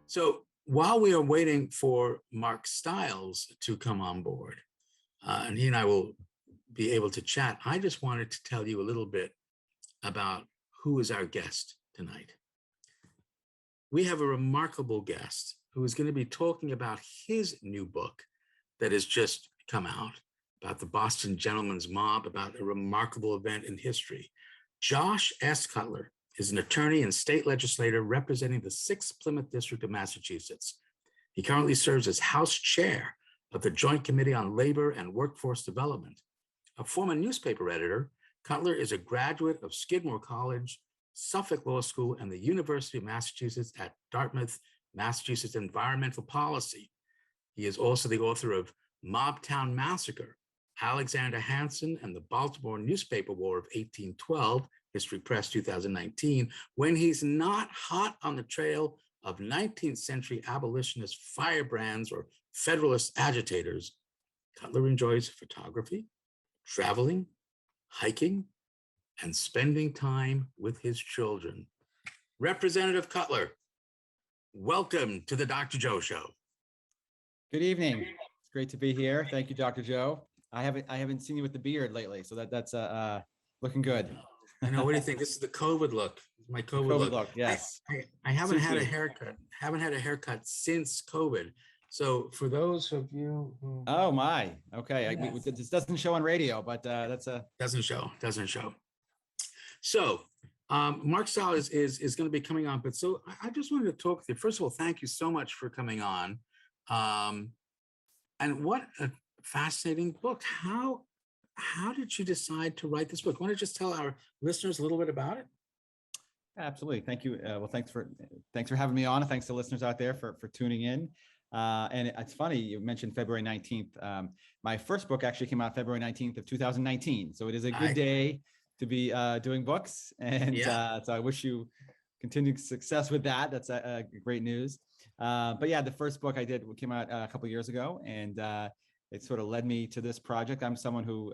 So while we are waiting for Mark Stiles to come on board, and he and I will be able to chat, I just wanted to tell you a little bit about who is our guest tonight. We have a remarkable guest who is going to be talking about his new book that has just come out about the Boston Gentlemen's Mob, about a remarkable event in history. Josh S. Cutler is an attorney and state legislator representing the 6th Plymouth District of Massachusetts. He currently serves as House Chair of the Joint Committee on Labor and Workforce Development. A former newspaper editor, Cutler is a graduate of Skidmore College, Suffolk Law School, and the University of Massachusetts at Dartmouth, Massachusetts Environmental Policy. He is also the author of Mobtown Massacre, Alexander Hansen and the Baltimore Newspaper War of 1812, History Press 2019, when he's not hot on the trail of 19th century abolitionist firebrands or Federalist agitators. Cutler enjoys photography, traveling, hiking, and spending time with his children. Representative Cutler, welcome to the Dr. Joe Show. Good evening. It's great to be here. Thank you, Dr. Joe. I haven't seen you with the beard lately, so that's looking good. I know. What do you think? This is the COVID look. My COVID look. Yes. I haven't had a haircut. Haven't had a haircut since COVID. So for those of you who... Oh my. Okay. Yes. This doesn't show on radio, but that's a... Doesn't show. So Mark Stiles is going to be coming on. But so I just wanted to talk with you. First of all, thank you so much for coming on. And what a fascinating book. How did you decide to write this book? Want to just tell our listeners a little bit about it? Absolutely. Thank you. Well, thanks for having me on. And thanks to listeners out there for tuning in. And it's funny, you mentioned February 19th. My first book actually came out February 19th of 2019. So it is a good day to be doing books. And so I wish you continued success with that. That's great news. But yeah, the first book I did came out a couple of years ago, and it sort of led me to this project. I'm someone who,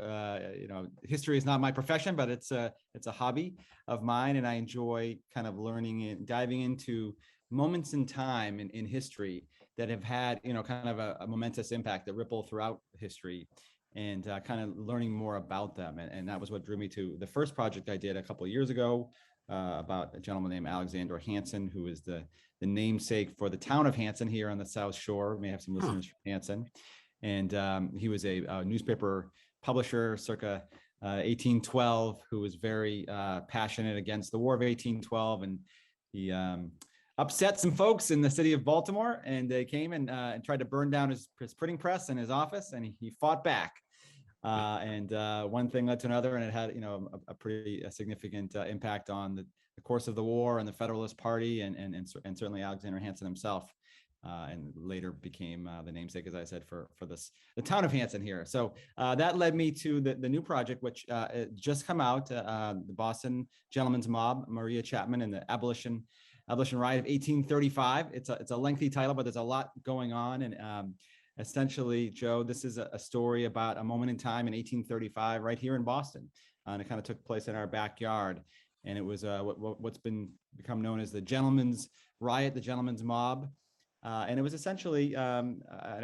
history is not my profession, but it's a hobby of mine, and I enjoy kind of learning and diving into moments in time in history that have had, kind of a momentous impact that ripple throughout history, and kind of learning more about them. And that was what drew me to the first project I did a couple of years ago about a gentleman named Alexander Hansen, who is the namesake for the town of Hansen here on the South Shore. We may have some listeners from Hansen. And he was a newspaper publisher circa 1812, who was very passionate against the War of 1812. And he upset some folks in the city of Baltimore, and they came and tried to burn down his printing press and his office, and he fought back. And one thing led to another, and it had a pretty significant impact on the course of the war and the Federalist Party, and certainly Alexander Hansen himself. And later became the namesake, as I said, for the town of Hansen here. So that led me to the new project, which just come out, the Boston Gentlemen's Mob, Maria Chapman, and the Abolition Riot of 1835. It's a lengthy title, but there's a lot going on. And essentially, Joe, this is a story about a moment in time in 1835, right here in Boston. And it kind of took place in our backyard. And it was what's become known as the Gentlemen's Riot, the Gentlemen's Mob. And it was essentially a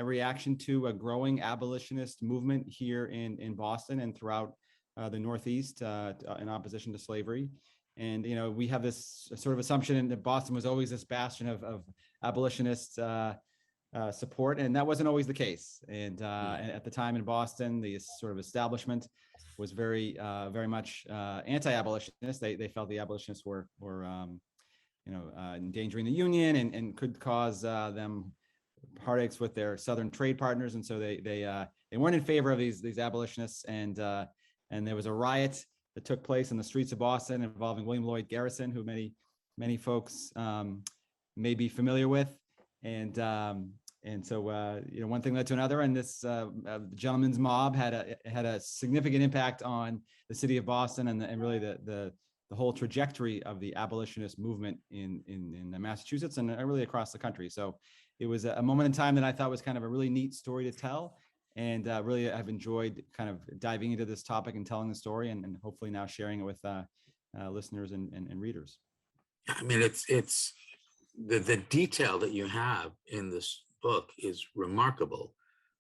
reaction to a growing abolitionist movement here in Boston and throughout the Northeast in opposition to slavery. And, we have this sort of assumption that Boston was always this bastion of abolitionist support, and that wasn't always the case. And at the time in Boston, the sort of establishment was very much anti-abolitionist. They felt the abolitionists were endangering the Union and could cause them heartaches with their Southern trade partners, and so they weren't in favor of these abolitionists. And there was a riot that took place in the streets of Boston involving William Lloyd Garrison, who many folks may be familiar with. And so one thing led to another, and this gentleman's mob had a significant impact on the city of Boston and really the whole trajectory of the abolitionist movement in Massachusetts and really across the country. So it was a moment in time that I thought was kind of a really neat story to tell. And really, I've enjoyed kind of diving into this topic and telling the story, and hopefully now sharing it with listeners and readers. I mean, it's the detail that you have in this book is remarkable.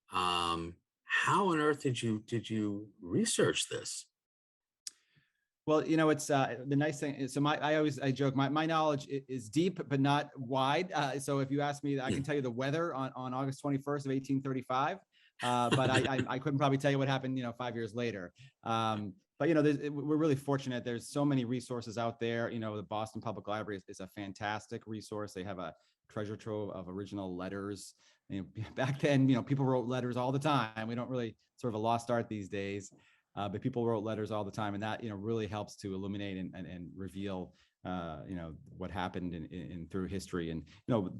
How on earth did you research this? Well, you know, it's the nice thing is, so I joke, my knowledge is deep, but not wide. So if you ask me, I can tell you the weather on August 21st of 1835. But I couldn't probably tell you what happened, 5 years later. But, we're really fortunate. There's so many resources out there. The Boston Public Library is a fantastic resource. They have a treasure trove of original letters. Back then, people wrote letters all the time. We don't really, sort of a lost art these days. But people wrote letters all the time, and that really helps to illuminate and reveal what happened in through history. And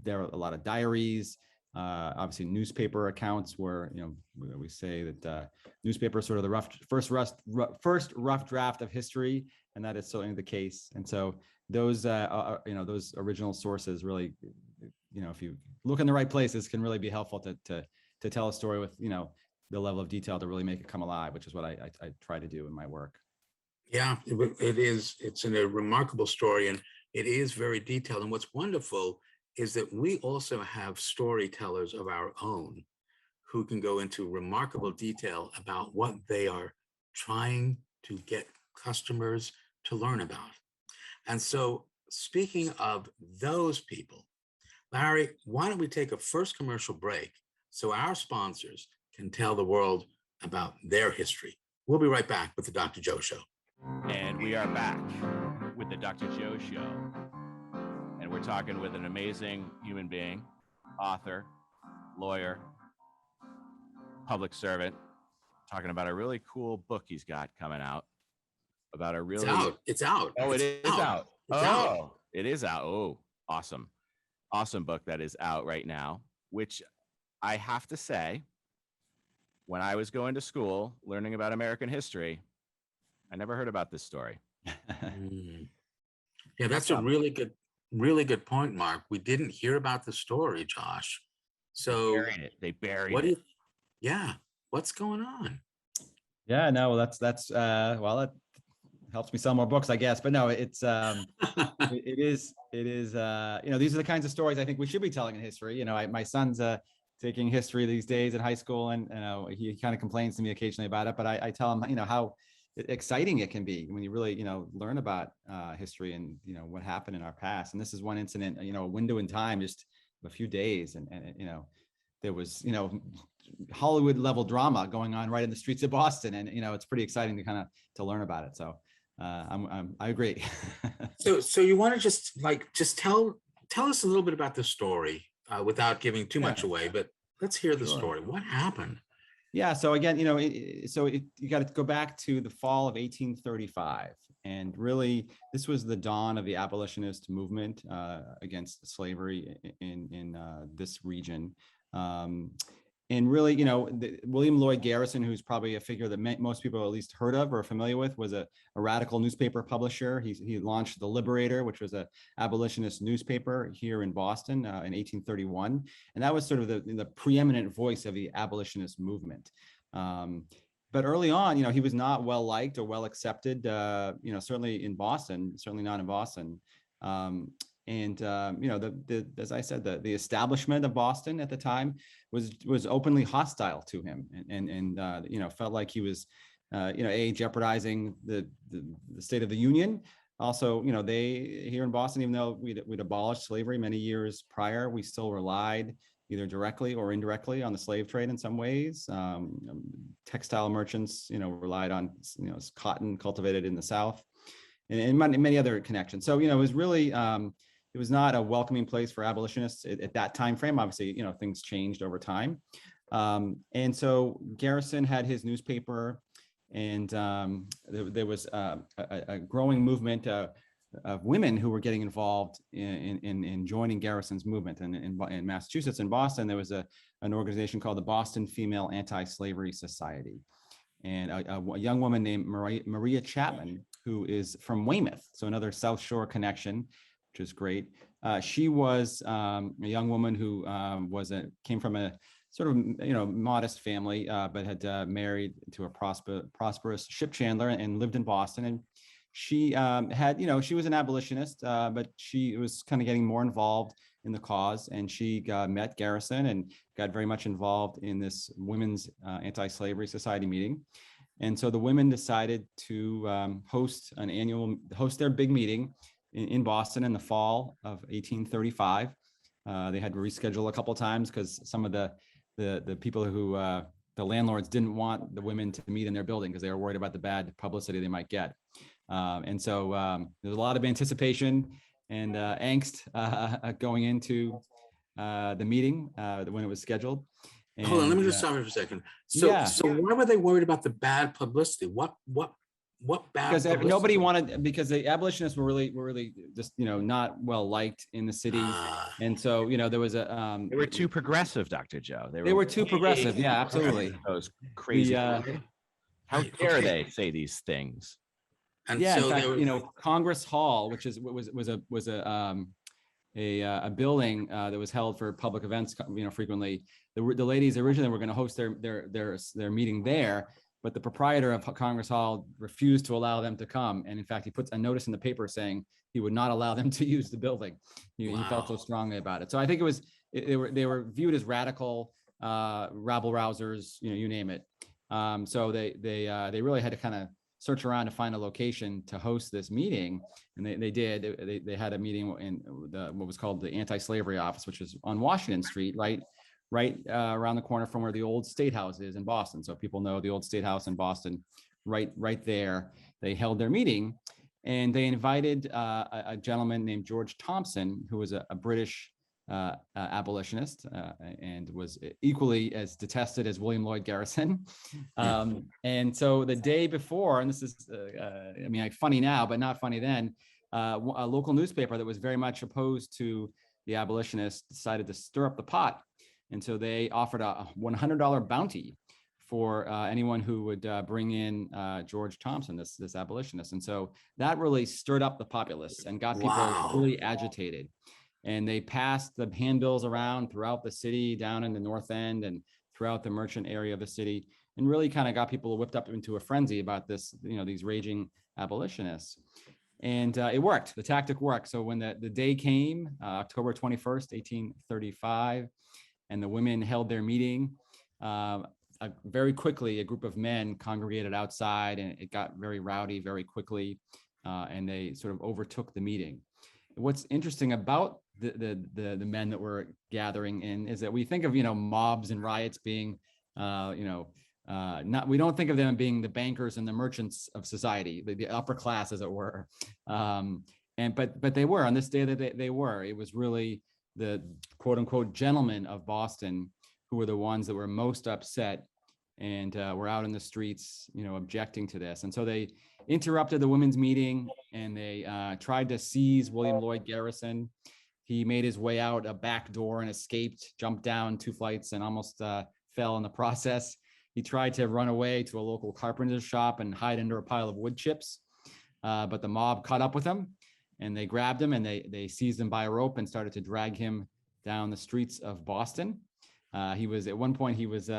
there are a lot of diaries, obviously newspaper accounts where we say that newspaper is sort of the first rough draft of history, and that is certainly the case. And so those those original sources really, if you look in the right places, can really be helpful to tell a story with the level of detail to really make it come alive, which is what I try to do in my work. Yeah, it is. It's a remarkable story, and it is very detailed. And what's wonderful is that we also have storytellers of our own who can go into remarkable detail about what they are trying to get customers to learn about. And so, speaking of those people, Larry, why don't we take a first commercial break so our sponsors can tell the world about their history. We'll be right back with the Dr. Joe Show. And we are back with the Dr. Joe Show. And we're talking with an amazing human being, author, lawyer, public servant, talking about a really cool book he's got coming out. About a really... It's out. Oh, it is out. It's out. Oh, it is out. Oh, awesome. Awesome book that is out right now, which I have to say, when I was going to school, learning about American history, I never heard about this story. Yeah, that's a really good point, Mark. We didn't hear about the story, Josh. So they buried it. Yeah, what's going on? Yeah, no, well, that's that helps me sell more books, I guess. But no, it's it is these are the kinds of stories I think we should be telling in history. My son's taking history these days in high school, and he kind of complains to me occasionally about it, but I tell him how exciting it can be when you really learn about history and what happened in our past. And this is one incident, a window in time, just a few days, and there was Hollywood level drama going on right in the streets of Boston, and it's pretty exciting to learn about it. So I agree. So you want to just tell us a little bit about the story without giving too much away, but let's hear the story. What happened? Yeah. So again, you got to go back to the fall of 1835, and really this was the dawn of the abolitionist movement against slavery in this region. And really, William Lloyd Garrison, who's probably a figure that most people at least heard of or familiar with, was a radical newspaper publisher. He launched The Liberator, which was an abolitionist newspaper here in Boston in 1831. And that was sort of the preeminent voice of the abolitionist movement. But early on, he was not well liked or well accepted, certainly in Boston, certainly not in Boston. And as I said, the establishment of Boston at the time was openly hostile to him, and felt like he was, jeopardizing the state of the Union. Also, they here in Boston, even though we'd abolished slavery many years prior, we still relied either directly or indirectly on the slave trade in some ways. Textile merchants, relied on cotton cultivated in the South, and many other connections. So it was really it was not a welcoming place for abolitionists at that time frame. Obviously, things changed over time. And so Garrison had his newspaper, and there was a growing movement of women who were getting involved in joining Garrison's movement. And in Massachusetts and Boston, there was an organization called the Boston Female Anti-Slavery Society. And a young woman named Maria Chapman, who is from Weymouth, so another South Shore connection, which is great. She was a young woman who came from a sort of modest family, but had married to a prosperous ship chandler and lived in Boston. And she had, she was an abolitionist, but she was kind of getting more involved in the cause, and she met Garrison and got very much involved in this women's anti-slavery society meeting. And so the women decided to host their big meeting in Boston in the fall of 1835. They had to reschedule a couple of times because some of the people who the landlords didn't want the women to meet in their building because they were worried about the bad publicity they might get. And so there's a lot of anticipation and angst going into the meeting when it was scheduled. And, hold on, let me just stop here for a second. So why were they worried about the bad publicity? What bad because publicity? nobody wanted, because the abolitionists were really just not well liked in the city. And so there was a They were too progressive, Dr. Joe. They were too progressive. Yeah, absolutely. Those crazy. How dare they say these things? And yeah, so in fact, Congress Hall, which was a building that was held for public events, frequently. The ladies originally were going to host their meeting there, but the proprietor of Congress Hall refused to allow them to come. And in fact, he puts a notice in the paper saying he would not allow them to use the building. He felt so strongly about it. So I think they were viewed as radical, rabble rousers, you name it. So they really had to kind of search around to find a location to host this meeting, and they did. They had a meeting in what was called the Anti-Slavery Office, which was on Washington Street, right around the corner from where the old State House is in Boston. So people know the old State House in Boston, right there. They held their meeting, and they invited a gentleman named George Thompson, who was a British abolitionist and was equally as detested as William Lloyd Garrison. And so the day before, and this is, funny now, but not funny then, a local newspaper that was very much opposed to the abolitionists decided to stir up the pot. And so they offered a $100 bounty for anyone who would bring in George Thompson, this abolitionist. And so that really stirred up the populace and got people really agitated. And they passed the handbills around throughout the city, down in the North End and throughout the merchant area of the city, and really kind of got people whipped up into a frenzy about this, these raging abolitionists. And it worked. The tactic worked. So when the day came, October 21st, 1835, and the women held their meeting, very quickly, a group of men congregated outside, and it got very rowdy very quickly, and they sort of overtook the meeting. What's interesting about the men that were gathering in is that we think of mobs and riots being we don't think of them being the bankers and the merchants of society, the upper class, as it were, but they were on this day that they were. It was really the quote unquote gentlemen of Boston who were the ones that were most upset and were out in the streets objecting to this. And so they interrupted the women's meeting, and they tried to seize William Lloyd Garrison. He made his way out a back door and escaped, jumped down 2 flights and almost fell in the process. He tried to run away to a local carpenter's shop and hide under a pile of wood chips, but the mob caught up with him, and they grabbed him, and they seized him by a rope and started to drag him down the streets of Boston. At one point he was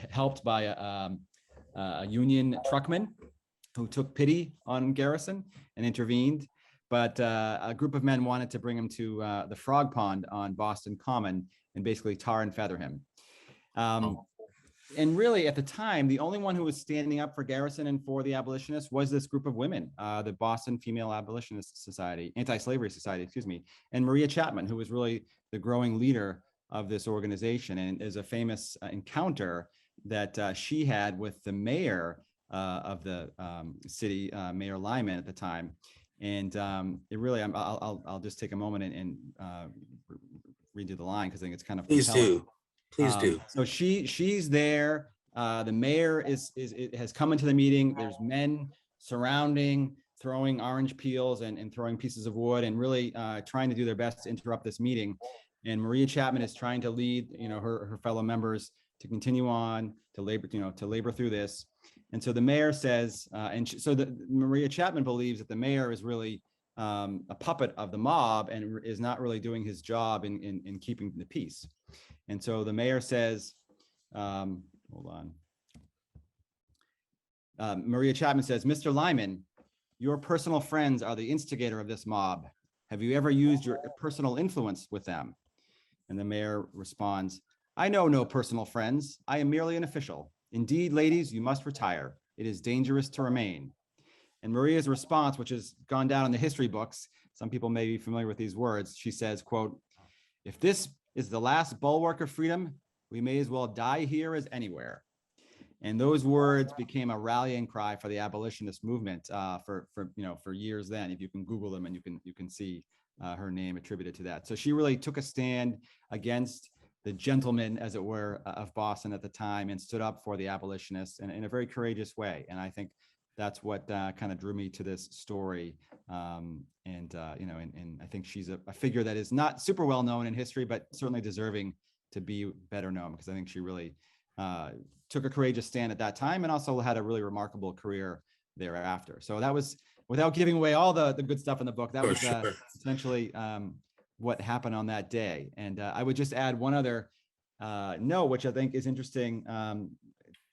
helped by a Union truckman who took pity on Garrison and intervened. But a group of men wanted to bring him to the Frog Pond on Boston Common and basically tar and feather him. And really, at the time, the only one who was standing up for Garrison and for the abolitionists was this group of women, the Boston Female Abolitionist Society, Anti-Slavery Society, and Maria Chapman, who was really the growing leader of this organization. And is a famous encounter that she had with the mayor of the city, Mayor Lyman at the time. And it really, I'll just take a moment and redo the line because I think it's kind of compelling. Please do. So she's there. The mayor has come into the meeting. There's men surrounding, throwing orange peels and throwing pieces of wood, and really trying to do their best to interrupt this meeting. And Maria Chapman is trying to lead, her fellow members to continue on to labor through this. And so the mayor says, Maria Chapman believes that the mayor is really a puppet of the mob and is not really doing his job in keeping the peace. And so the mayor says, Maria Chapman says, "Mr. Lyman, Your personal friends are the instigator of this mob. Have you ever used your personal influence with them? And the mayor responds, I know no personal friends. I am merely an official. Indeed, ladies, you must retire. It is dangerous to remain. And Maria's response, which has gone down in the history books, some people may be familiar with these words. She says, quote, if this is the last bulwark of freedom, we may as well die here as anywhere. And those words became a rallying cry for the abolitionist movement for years. Then, if you can Google them, and you can see her name attributed to that. So she really took a stand against the gentlemen, as it were, of Boston at the time, and stood up for the abolitionists in a very courageous way. And I think that's what kind of drew me to this story. And I think she's a figure that is not super well known in history, but certainly deserving to be better known, because I think she really took a courageous stand at that time, and also had a really remarkable career thereafter. So that was, without giving away all the good stuff in the book, that was essentially what happened on that day. And I would just add one other note, which I think is interesting,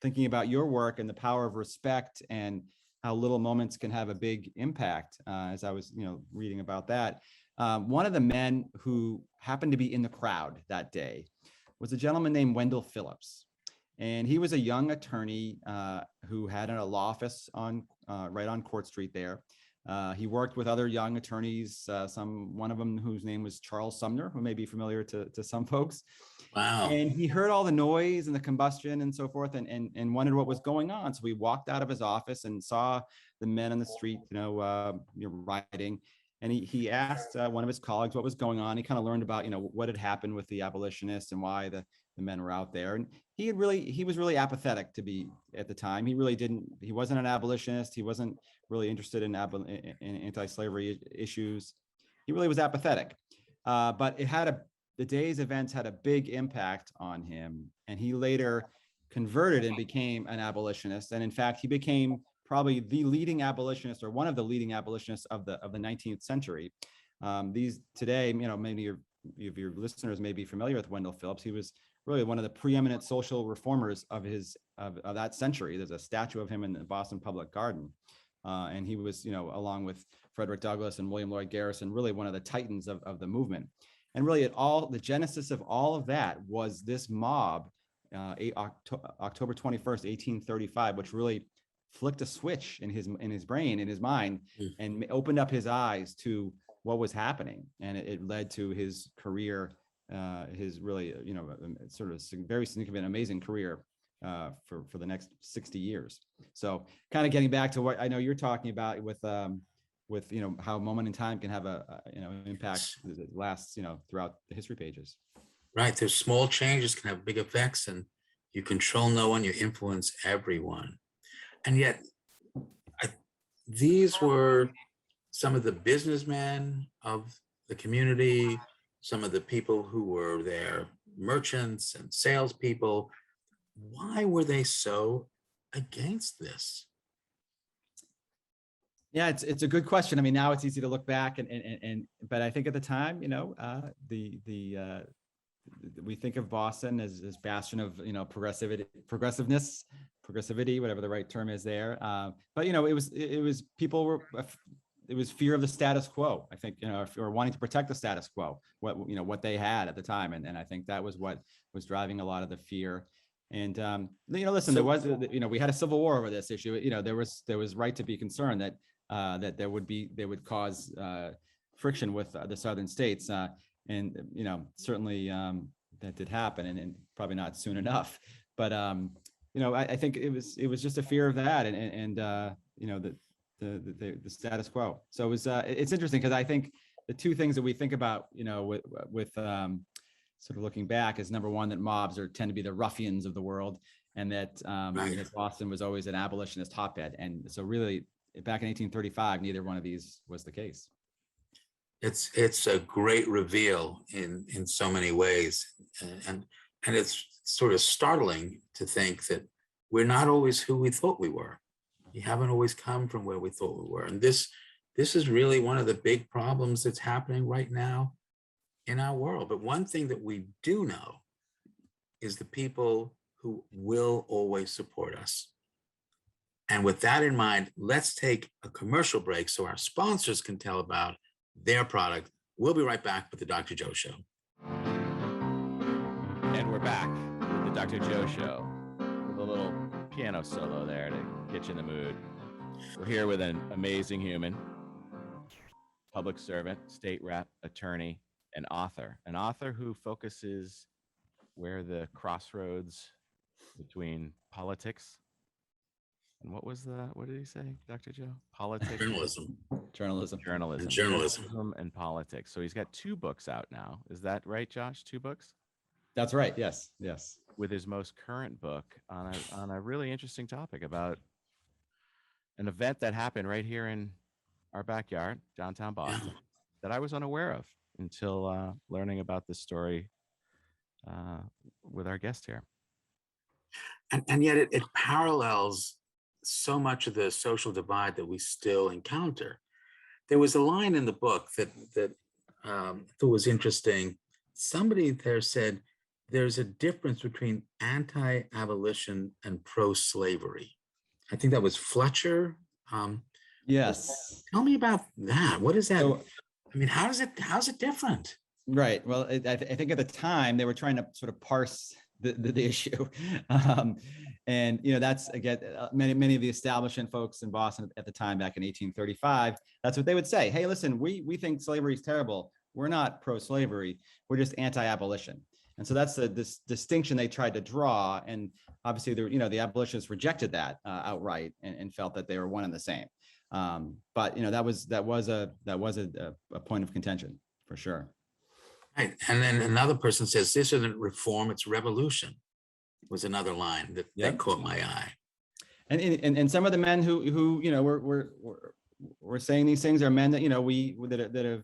thinking about your work and the power of respect and how little moments can have a big impact. As I was, reading about that, one of the men who happened to be in the crowd that day was a gentleman named Wendell Phillips. And he was a young attorney who had a law office right on Court Street there. He worked with other young attorneys, one of them whose name was Charles Sumner, who may be familiar to some folks. Wow. And he heard all the noise and the combustion and so forth, and wondered what was going on. So he walked out of his office and saw the men on the street, rioting. And he asked one of his colleagues what was going on. He kind of learned about, what had happened with the abolitionists and why the men were out there. And he was really apathetic to be at the time. He wasn't an abolitionist. He wasn't really interested in anti-slavery issues. He really was apathetic. But the day's events had a big impact on him. And he later converted and became an abolitionist. And in fact, he became probably the leading abolitionist, or one of the leading abolitionists of the 19th century. These today, many of your listeners may be familiar with Wendell Phillips. He was really one of the preeminent social reformers of that century. There's a statue of him in the Boston Public Garden. And he was, along with Frederick Douglass and William Lloyd Garrison, really one of the titans of the movement. And really the genesis of all of that was this mob, October 21st, 1835, which really flicked a switch in his brain, in his mind, and opened up his eyes to what was happening. And it led to his career, his really, sort of very significant, amazing career for the next 60 years. So kind of getting back to what I know you're talking about with how a moment in time can have an impact that lasts, throughout the history pages. Right. There's small changes can have big effects, and you control no one, you influence everyone. And yet these were some of the businessmen of the community, some of the people who were there, merchants and salespeople. Why were they so against this? Yeah, it's a good question. I mean, now it's easy to look back, but I think at the time, we think of Boston as bastion of progressivity, whatever the right term is there. But it was fear of the status quo. I think, or wanting to protect the status quo, what they had at the time, and I think that was what was driving a lot of the fear. And listen, there was we had a civil war over this issue. There was right to be concerned that they would cause friction with the southern states, and certainly that did happen, and probably not soon enough. But I think it was just a fear of that, and the status quo. So it was it's interesting, because I think the two things that we think about with sort of looking back is, number one, that mobs tend to be the ruffians of the world, and that Boston was always an abolitionist hotbed. And so really, back in 1835, neither one of these was the case. It's a great reveal in so many ways, and it's sort of startling to think that we're not always who we thought we were. We haven't always come from where we thought we were, and this is really one of the big problems that's happening right now in our world. But one thing that we do know is the people who will always support us And with that in mind, let's take a commercial break so our sponsors can tell about their product. We'll be right back with the Dr. Joe Show. And we're back with the Dr. Joe Show with a little piano solo there to get you in the mood. We're here with an amazing human, public servant, state rep, attorney, and author. An author who focuses where the crossroads between politics and what did he say, Dr. Joe? Politics, Journalism. Journalism. Journalism. And politics. So he's got 2 books out now. Is that right, Josh? 2 books? That's right. Yes. Yes. With his most current book on a really interesting topic about an event that happened right here in our backyard, downtown Boston, that I was unaware of until learning about this story with our guest here. And yet it parallels so much of the social divide that we still encounter. There was a line in the book that was interesting. Somebody there said, there's a difference between anti-abolition and pro-slavery. I think that was Fletcher. Yes. Tell me about that. What is that? So, I mean, how's it different? Right. Well, I think at the time they were trying to sort of parse the issue. And, that's, again, many of the establishment folks in Boston at the time, back in 1835, that's what they would say. Hey, listen, we think slavery is terrible. We're not pro-slavery. We're just anti-abolition. And so that's this distinction they tried to draw. And obviously, the abolitionists rejected that outright and felt that they were one and the same. But that was a point of contention for sure. Right. And then another person says, this isn't reform, it's revolution, was another line that caught my eye. And some of the men who were saying these things are men that, that have,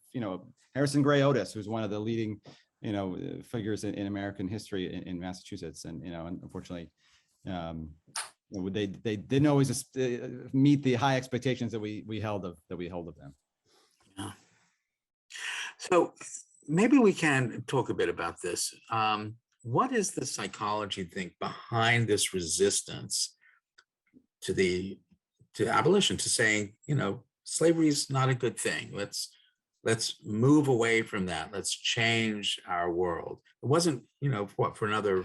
Harrison Gray Otis, who's one of the leading, figures in American history in Massachusetts. And, unfortunately, they didn't always meet the high expectations that we held of them. Yeah. So maybe we can talk a bit about this. What is the psychology, think, behind this resistance to abolition, to saying, slavery is not a good thing. Let's move away from that. Let's change our world. It wasn't, for another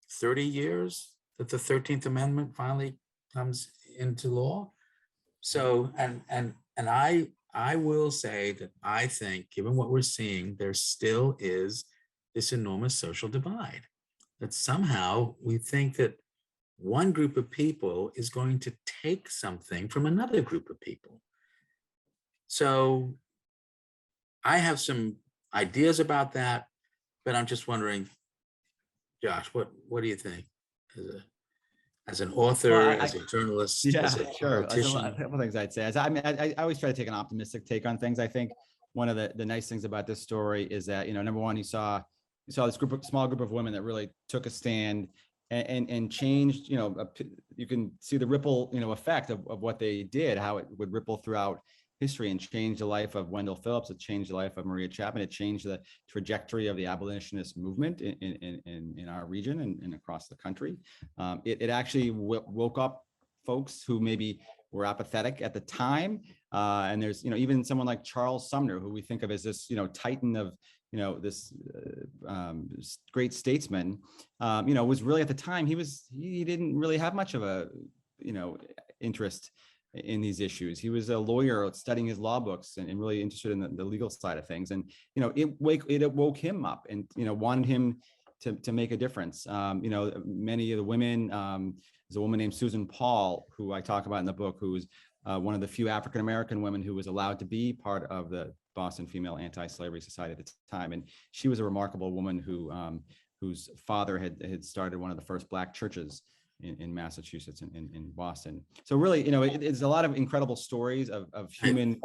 30 years that the 13th Amendment finally comes into law. So, and I will say that I think, given what we're seeing, there still is this enormous social divide, that somehow we think that one group of people is going to take something from another group of people. So I have some ideas about that, but I'm just wondering, Josh, what do you think as an author, as a journalist, as a politician? A couple things I'd say. I always try to take an optimistic take on things. I think one of the nice things about this story is that, number one, you saw this small group of women that really took a stand and changed, you can see the ripple, effect of what they did, how it would ripple throughout history and change the life of Wendell Phillips. It changed the life of Maria Chapman. It changed the trajectory of the abolitionist movement in our region and across the country. It actually woke up folks who maybe were apathetic at the time. And there's, even someone like Charles Sumner, who we think of as this, titan of, this great statesman, was really at the time, he didn't really have much of a, interest in these issues. He was a lawyer studying his law books and really interested in the legal side of things. And, it woke him up and, wanted him to make a difference. Many of the women, there's a woman named Susan Paul, who I talk about in the book, who was one of the few African-American women who was allowed to be part of the Boston Female Anti-Slavery Society at the time. And she was a remarkable woman whose father had started one of the first Black churches in Massachusetts and in Boston. So really, it's a lot of incredible stories of humans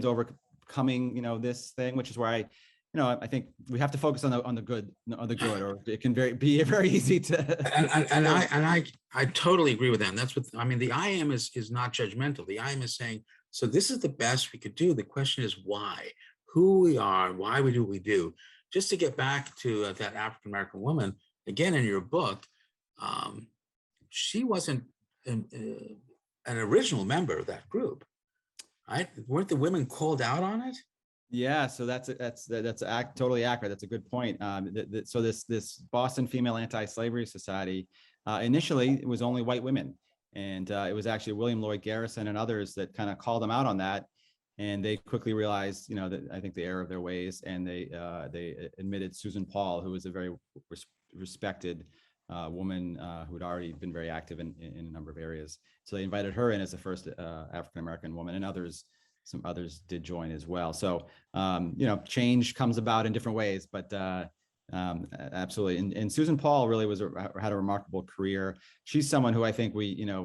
overcoming, this thing, which is why I think we have to focus on the good, or it can be very easy to. And I totally agree with that. And that's what the IM is not judgmental. The IM is saying, so this is the best we could do. The question is why, who we are, why we do what we do. Just to get back to that African-American woman again in your book. She wasn't an original member of that group, right? Weren't the women called out on it? Yeah, so that's totally accurate. That's a good point. So this Boston Female Anti-Slavery Society, initially it was only white women, and it was actually William Lloyd Garrison and others that kind of called them out on that, and they quickly realized, that I think the error of their ways, and they admitted Susan Paul, who was a very respected woman who had already been very active in a number of areas. So they invited her in as the first African American woman, and some others did join as well. So, change comes about in different ways, but absolutely. And Susan Paul really had a remarkable career. She's someone who I think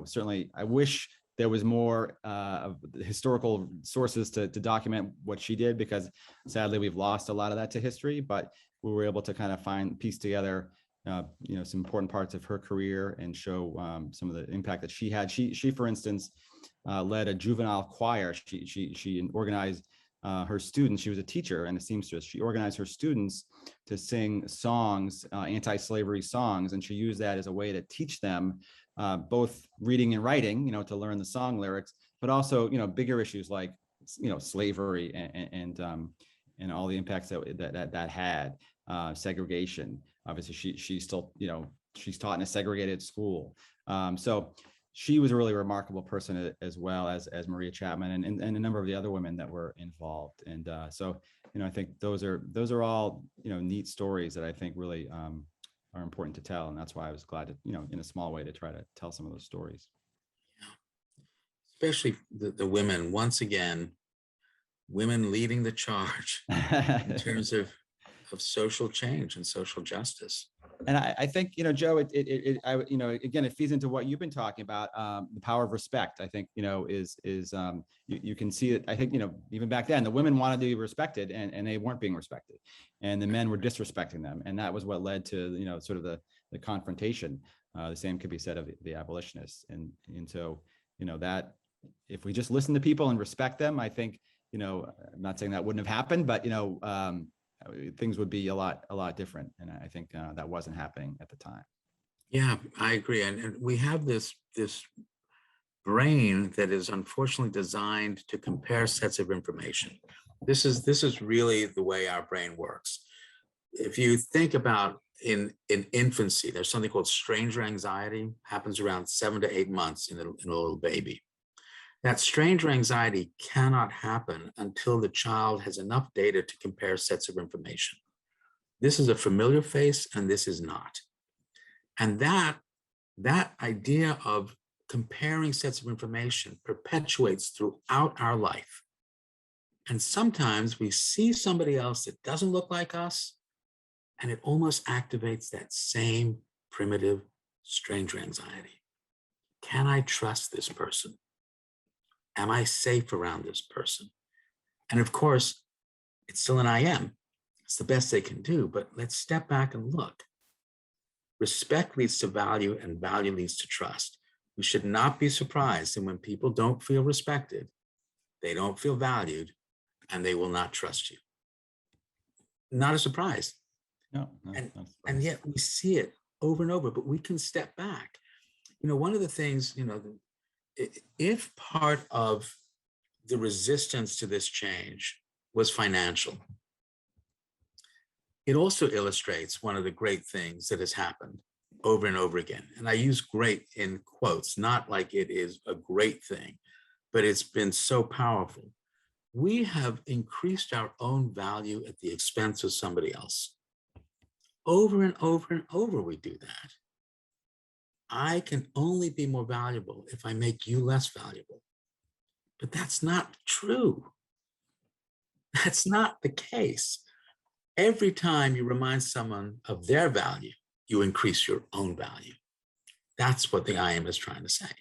certainly, I wish there was more of historical sources to document what she did, because sadly we've lost a lot of that to history, but we were able to kind of piece together some important parts of her career and show some of the impact that she had. She for instance, led a juvenile choir. She organized her students. She was a teacher and a seamstress. She organized her students to sing songs, anti-slavery songs, and she used that as a way to teach them both reading and writing, to learn the song lyrics, but also, bigger issues like, slavery and all the impacts that had, segregation. Obviously, she's still, she's taught in a segregated school. So she was a really remarkable person, as well as Maria Chapman and a number of the other women that were involved. And so, I think those are all, neat stories that I think really are important to tell. And that's why I was glad to, in a small way, to try to tell some of those stories. Yeah. Especially the women, once again, women leading the charge in terms of social change and social justice. And I think, Joe, again, it feeds into what you've been talking about, the power of respect. I think, you can see it. I think, even back then, the women wanted to be respected, and they weren't being respected, and the men were disrespecting them. And that was what led to, sort of the confrontation. The same could be said of the abolitionists. And so, that if we just listen to people and respect them, I think, I'm not saying that wouldn't have happened, but, things would be a lot different. And I think that wasn't happening at the time. Yeah, I agree. And we have this brain that is unfortunately designed to compare sets of information. This is really the way our brain works. If you think about in infancy, there's something called stranger anxiety, happens around 7 to 8 months in a little baby. That stranger anxiety cannot happen until the child has enough data to compare sets of information. This is a familiar face, and this is not. And that idea of comparing sets of information perpetuates throughout our life. And sometimes we see somebody else that doesn't look like us, and it almost activates that same primitive stranger anxiety. Can I trust this person? Am I safe around this person? And of course, it's still an I am. It's the best they can do, but let's step back and look. Respect leads to value, and value leads to trust. We should not be surprised. And when people don't feel respected, they don't feel valued, and they will not trust you. Not a surprise. No, and yet we see it over and over, but we can step back. One of the things, if part of the resistance to this change was financial, it also illustrates one of the great things that has happened over and over again. And I use great in quotes, not like it is a great thing, but it's been so powerful. We have increased our own value at the expense of somebody else. Over and over and over, we do that. I can only be more valuable if I make you less valuable. But that's not true. That's not the case. Every time you remind someone of their value, you increase your own value. That's what the I am is trying to say.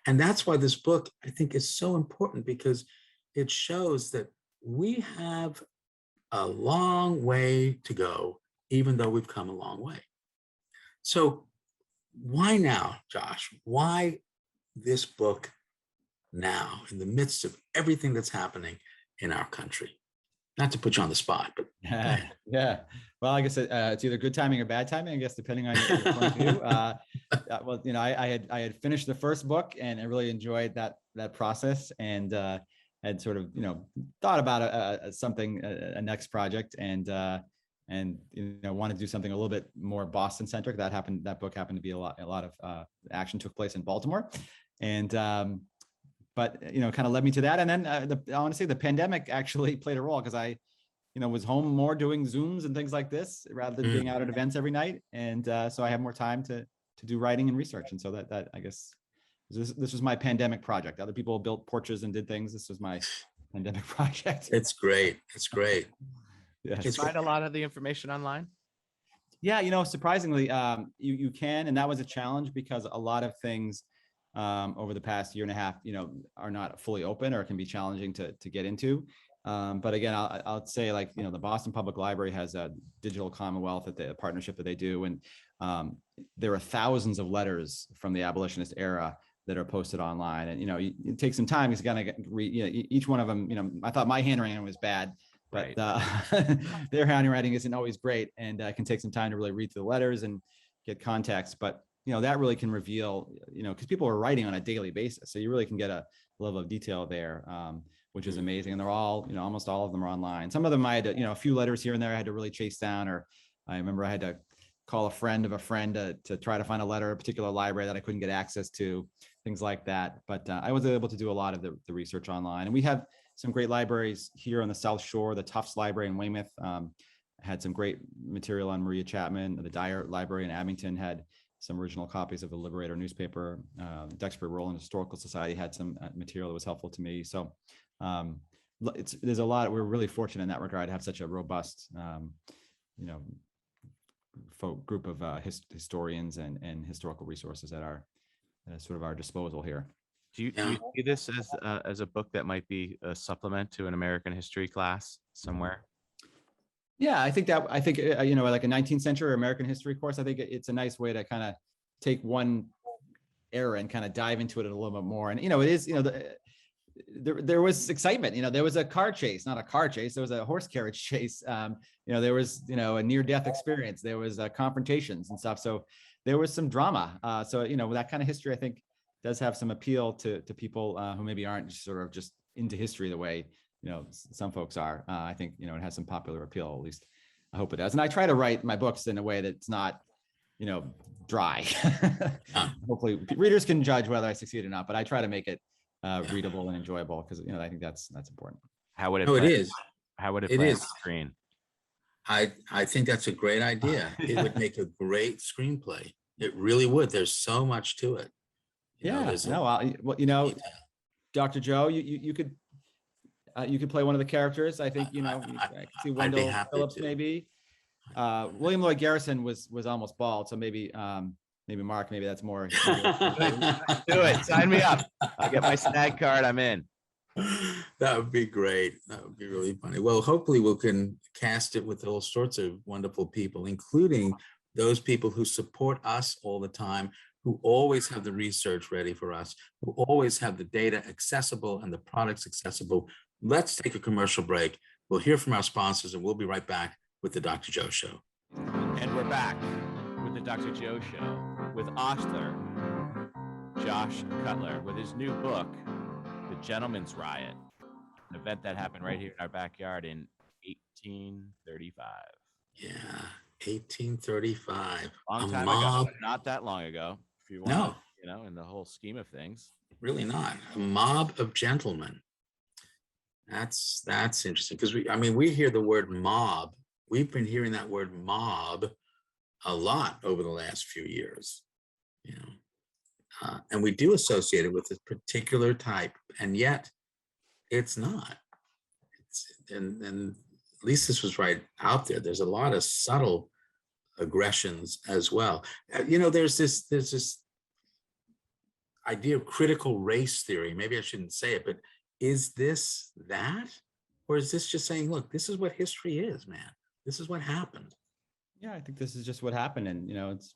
And that's why this book, I think, is so important, because it shows that we have a long way to go, even though we've come a long way. So why now, Josh? Why this book now, in the midst of everything that's happening in our country? Not to put you on the spot, but Yeah. Well, I guess it's either good timing or bad timing, I guess, depending on your point of view. Well, I had finished the first book and I really enjoyed that process, and had sort of, thought about something, a next project, and wanted to do something a little bit more Boston centric. That book happened to be a lot of action took place in Baltimore, and but kind of led me to that. And then I want to say the pandemic actually played a role, because I was home more doing Zooms and things like this rather than being out at events every night, and so I have more time to do writing and research. And so that I guess this was my pandemic project. Other people built porches and did things. This was my pandemic project. it's great. It's great. Yes. Did you find a lot of the information online? Yeah, surprisingly, you can, and that was a challenge because a lot of things over the past year and a half, are not fully open or can be challenging to get into. But again, I'll say, like, the Boston Public Library has a digital Commonwealth at the partnership that they do, and there are thousands of letters from the abolitionist era that are posted online, and it takes some time. It's gonna read, each one of them. I thought my handwriting was bad, but Right. their handwriting isn't always great, and it can take some time to really read through the letters and get context. But that really can reveal, because people are writing on a daily basis, so you really can get a level of detail there, which is amazing. And they're all, almost all of them are online. Some of them I had to, a few letters here and there I had to really chase down, or I remember I had to call a friend of a friend to try to find a letter, a particular library that I couldn't get access to, things like that. But I was able to do a lot of the research online. And we have some great libraries here on the South Shore. The Tufts Library in Weymouth had some great material on Maria Chapman. The Dyer Library in Abington had some original copies of the Liberator newspaper. Duxbury Roland Historical Society had some material that was helpful to me. So there's a lot. We're really fortunate in that regard to have such a robust, group of historians and historical resources at sort of our disposal here. Do you see this as a book that might be a supplement to an American history class somewhere? Yeah, I think like a 19th century American history course. I think it's a nice way to kind of take one era and kind of dive into it a little bit more. And it is, there was excitement. There was a car chase, not a car chase. There was a horse carriage chase. There was a near-death experience. There was confrontations and stuff. So there was some drama. So that kind of history, I think, does have some appeal to people who maybe aren't sort of just into history the way some folks are. I think it has some popular appeal. At least I hope it does. And I try to write my books in a way that's not dry. Hopefully readers can judge whether I succeed or not, but I try to make it readable and enjoyable, because I think that's important. How would it? It is. How would it? It play is. on the screen? I think that's a great idea. It would make a great screenplay. It really would. There's so much to it. Dr. Joe, you could play one of the characters. I think I could see Wendell Phillips maybe. William Lloyd Garrison was almost bald, so maybe Mark, maybe that's more. Do it. Sign me up. I'll get my SNAG card. I'm in. That would be great. That would be really funny. Well, hopefully we can cast it with all sorts of wonderful people, including those people who support us all the time, who always have the research ready for us, who always have the data accessible and the products accessible. Let's take a commercial break. We'll hear from our sponsors, and we'll be right back with the Dr. Joe Show. And we're back with the Dr. Joe Show with author Josh Cutler with his new book, The Gentleman's Riot, an event that happened right here in our backyard in 1835. Yeah, 1835. Long time ago, not that long ago. If you want, No. In the whole scheme of things. Really not. A mob of gentlemen. That's interesting, because we hear the word mob. We've been hearing that word mob a lot over the last few years, and we do associate it with a particular type, and yet it's not. And at least this was right out there. There's a lot of subtle aggressions as well. There's this idea of critical race theory. Maybe I shouldn't say it, but is this that? Or is this just saying, look, this is what history is, man. This is what happened. Yeah, I think this is just what happened. And, it's,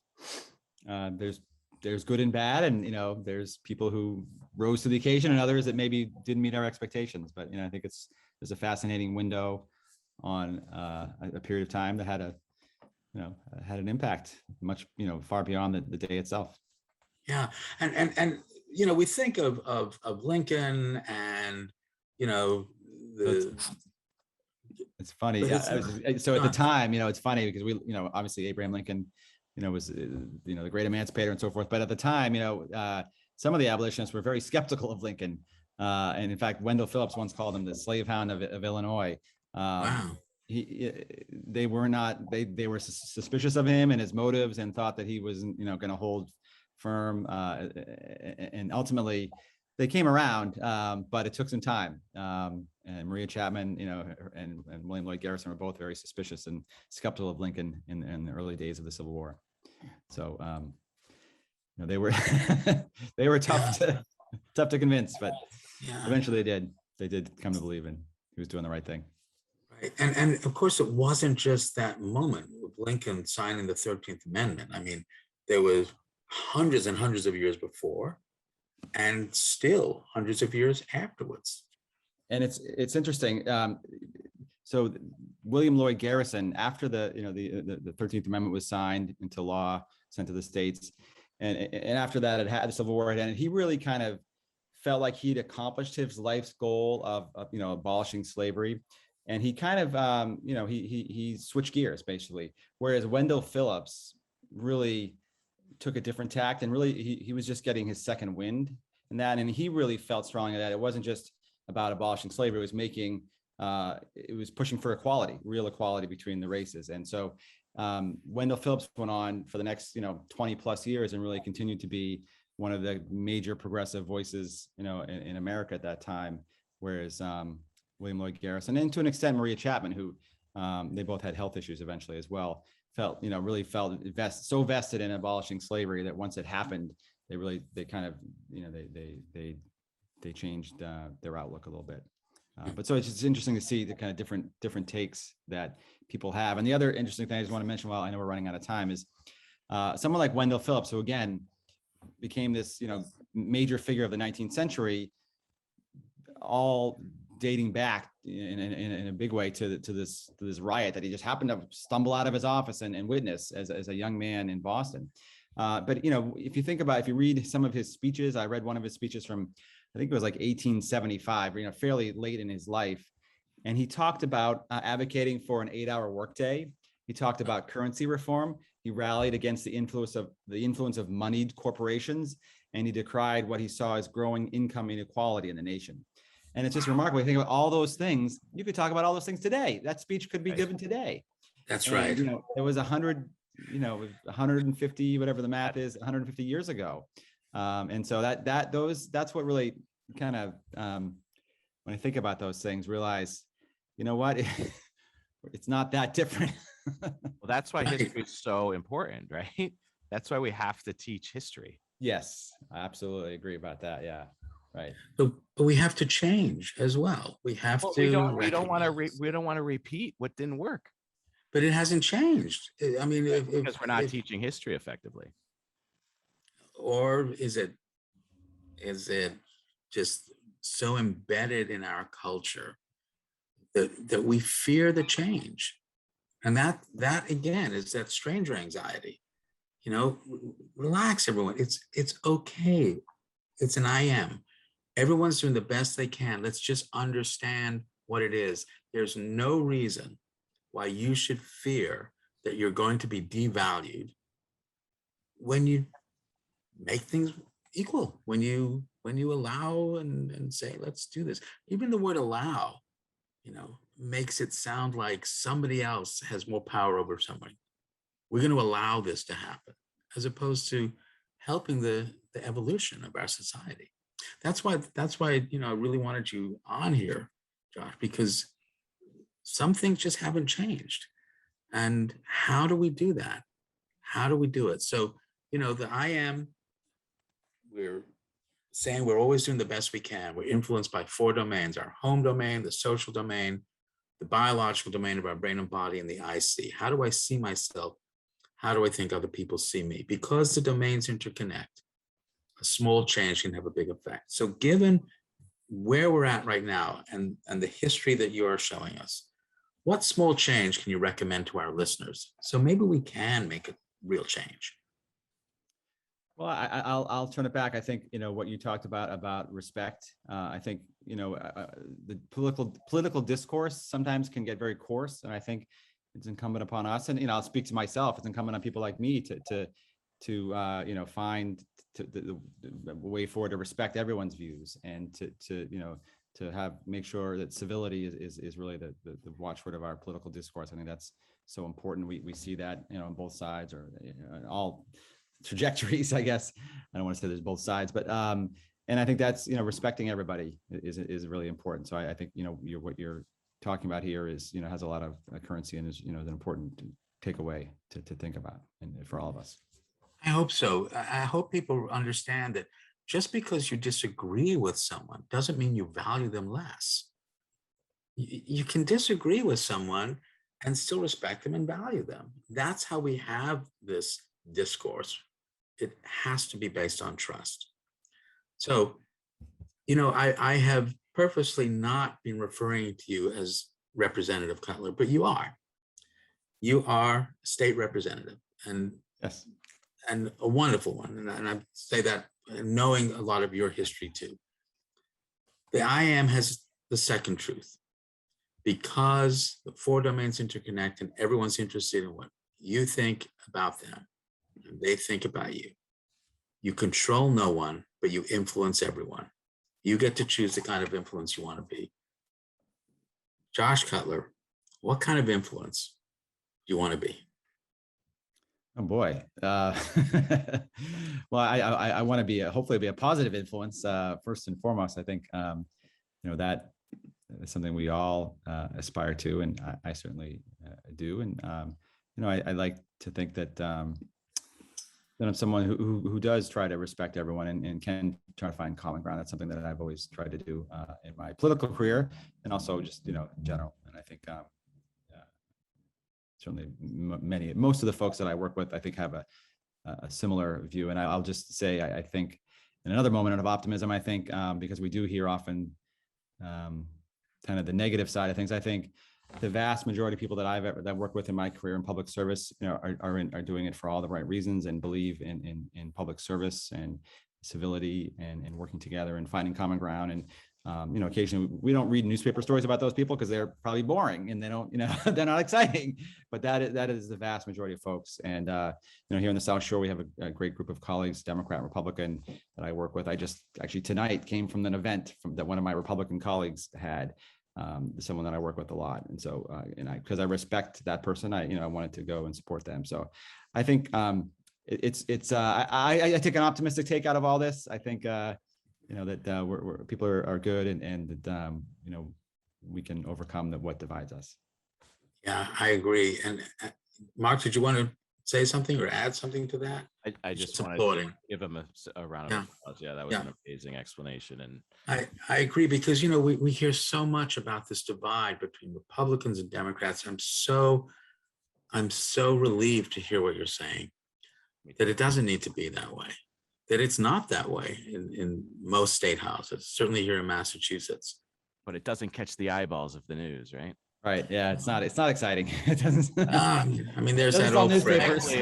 there's good and bad. And, there's people who rose to the occasion and others that maybe didn't meet our expectations. But, I think there's a fascinating window on a period of time that had had an impact much, far beyond the day itself. Yeah. And we think of Lincoln and, the. It's funny. So at the time, it's funny because we, obviously Abraham Lincoln, was, the great emancipator and so forth. But at the time, some of the abolitionists were very skeptical of Lincoln. And in fact, Wendell Phillips once called him the slave hound of Illinois. Wow. They were suspicious of him and his motives and thought that he was, going to hold firm. And ultimately they came around, but it took some time. And Maria Chapman, and William Lloyd Garrison were both very suspicious and skeptical of Lincoln in the early days of the Civil War. So, they were they were tough to convince, but eventually they did come to believe in he was doing the right thing. Right. And of course, it wasn't just that moment with Lincoln signing the 13th Amendment. I mean, there was hundreds and hundreds of years before, and still hundreds of years afterwards. And it's interesting. So William Lloyd Garrison, after the 13th Amendment was signed into law, sent to the states, and after that, the Civil War had ended, he really kind of felt like he'd accomplished his life's goal of abolishing slavery. And he kind of, he switched gears basically. Whereas Wendell Phillips really took a different tact, and really he was just getting his second wind in that. And he really felt strongly that it wasn't just about abolishing slavery. It was pushing for equality, real equality between the races. And so Wendell Phillips went on for the next 20 plus years and really continued to be one of the major progressive voices in America at that time. Whereas William Lloyd Garrison, and to an extent Maria Chapman, who they both had health issues eventually as well, felt so vested in abolishing slavery that once it happened, they changed their outlook a little bit. But so it's just interesting to see the kind of different takes that people have. And the other interesting thing I just want to mention, while I know we're running out of time, is someone like Wendell Phillips, who again became this major figure of the 19th century, all dating back in a big way to this riot that he just happened to stumble out of his office and witness as a young man in Boston. But if you read some of his speeches, I read one of his speeches from, I think it was like 1875, fairly late in his life. And he talked about advocating for an 8-hour workday. He talked about currency reform. He rallied against the influence of moneyed corporations, and he decried what he saw as growing income inequality in the nation. And it's just remarkable. You think about all those things. You could talk about all those things today. That speech could be given today. That's right. It was 150, whatever the math is, 150 years ago. And so that's what really kind of, when I think about those things, realize, what, it's not that different. Well, that's why history is so important, right? That's why we have to teach history. Yes, I absolutely agree about that. Yeah. Right. But we have to change as well. We have to. We don't want to repeat what didn't work. But it hasn't changed. I mean, because we're not teaching history effectively. Or is it just so embedded in our culture that we fear the change? And that again is that stranger anxiety. Relax, everyone. It's okay. It's an I am. Everyone's doing the best they can. Let's just understand what it is. There's no reason why you should fear that you're going to be devalued when you make things equal, when you allow and say, let's do this. Even the word allow, makes it sound like somebody else has more power over somebody. We're going to allow this to happen, as opposed to helping the evolution of our society. That's why I really wanted you on here, Josh, because some things just haven't changed. And how do we do that? How do we do it? So, the I am, we're saying we're always doing the best we can. We're influenced by 4 domains: our home domain, the social domain, the biological domain of our brain and body, and the I see. How do I see myself? How do I think other people see me? Because the domains interconnect, a small change can have a big effect. So given where we're at right now and the history that you are showing us, What small change can you recommend to our listeners? So maybe we can make a real change. Well, I'll turn it back. I think, what you talked about respect. I think, the political discourse sometimes can get very coarse, and I think it's incumbent upon us. And I'll speak to myself. It's incumbent on people like me to find the way forward to respect everyone's views, and to make sure that civility is really the watchword of our political discourse. I think that's so important. We see that on both sides, or in all trajectories, I guess. I don't want to say there's both sides, but and I think that's respecting everybody is really important. So I think what you're talking about here is has a lot of currency, and is an important takeaway to think about, and for all of us. I hope so. I hope people understand that just because you disagree with someone doesn't mean you value them less. You can disagree with someone and still respect them and value them. That's how we have this discourse. It has to be based on trust. So, I have purposely not been referring to you as Representative Cutler, but you are. You are State Representative, and yes, and a wonderful one. And I say that knowing a lot of your history too. The I am has the second truth, because the four domains interconnect and everyone's interested in what you think about them and they think about you. You control no one, but you influence everyone. You get to choose the kind of influence you want to be. Josh Cutler, what kind of influence do you want to be? Oh boy. Well, I want to hopefully be a positive influence. First and foremost, I think, that is something we all aspire to, and I certainly do. And, I like to think that, I'm someone who does try to respect everyone and can try to find common ground. That's something that I've always tried to do in my political career, and also just, in general. And I think, certainly most of the folks that I work with, I think, have a similar view. And I'll just say, I think in another moment of optimism, I think, because we do hear often kind of the negative side of things, I think the vast majority of people that I've worked with in my career in public service, are doing it for all the right reasons, and believe in public service and civility and working together and finding common ground. And occasionally we don't read newspaper stories about those people because they're probably boring and they don't, they're not exciting. But that is the vast majority of folks. And here in the South Shore, we have a great group of colleagues, Democrat, Republican, that I work with. I just actually tonight came from an event that one of my Republican colleagues had. Someone that I work with a lot, and so because I respect that person, I wanted to go and support them. So I think I take an optimistic take out of all this. I think that people are good, and that we can overcome what divides us. Yeah, I agree. And Mark, did you want to say something or add something to that? I just wanted to give him a round of applause. Yeah, that was an amazing explanation. And I agree, because we hear so much about this divide between Republicans and Democrats. I'm so relieved to hear what you're saying, that it doesn't need to be that way, that it's not that way in most state houses, certainly here in Massachusetts. But it doesn't catch the eyeballs of the news, right? Right. Yeah, it's not exciting. It doesn't. There's that old phrase.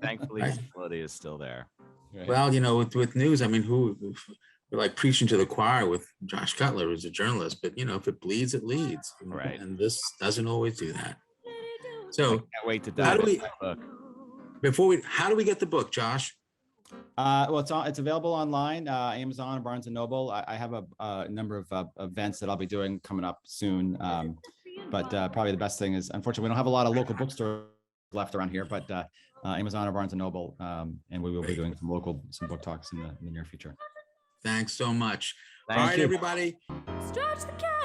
Thankfully, civility is still there. Right. Well, with news, we're like preaching to the choir with Josh Cutler, who's a journalist, but if it bleeds, it leads. Right. And this doesn't always do that. So I can't wait to dive into that book. How do we get the book, Josh? Well, it's available online, Amazon, Barnes and Noble. I have a number of events that I'll be doing coming up soon. But probably the best thing is, unfortunately, we don't have a lot of local bookstores left around here, but Amazon or Barnes and Noble, and we will be doing some book talks in the near future. Thanks so much. Thank All right, you. everybody. Stretch the cat.